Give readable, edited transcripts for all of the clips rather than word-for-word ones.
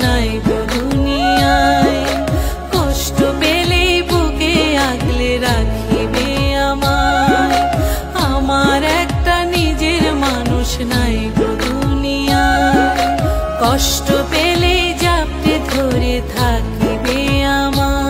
নাই গো দুনিয়ায়। কষ্ট পেলে বুকে আগলে রাখিবে আমায়। আমার একটা নিজের মানুষ নাই গো দুনিয়ায়। কষ্ট পেলে জাপটে ধরে থাকিবে আমায়।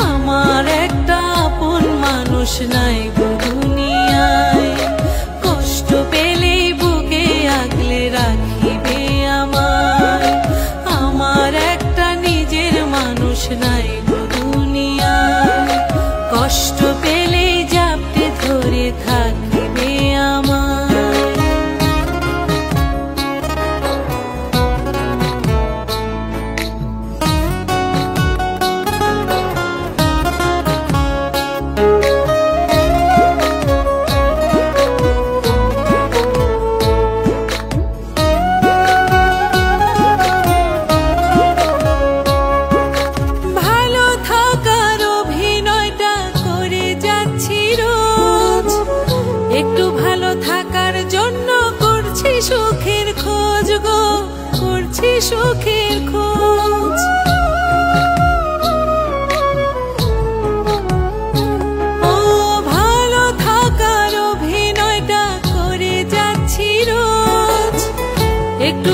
আমার একটা আপন মানুষ নাই গো দুনিয়ায়। কষ্ট পেলে বুকে আগলে রাখিবে আমায়। আমার একটা নিজের মানুষ নাই গো দুনিয়ায়। কষ্ট পেলে জাপটে ধরে থাকিবে আমায়। একটু ভালো থাকার জন্য করছি সুখের খোঁজ গো, করছি সুখের খোঁজ। ও ভালো থাকার অভিনয়টা করে যাচ্ছি রোজ। একটু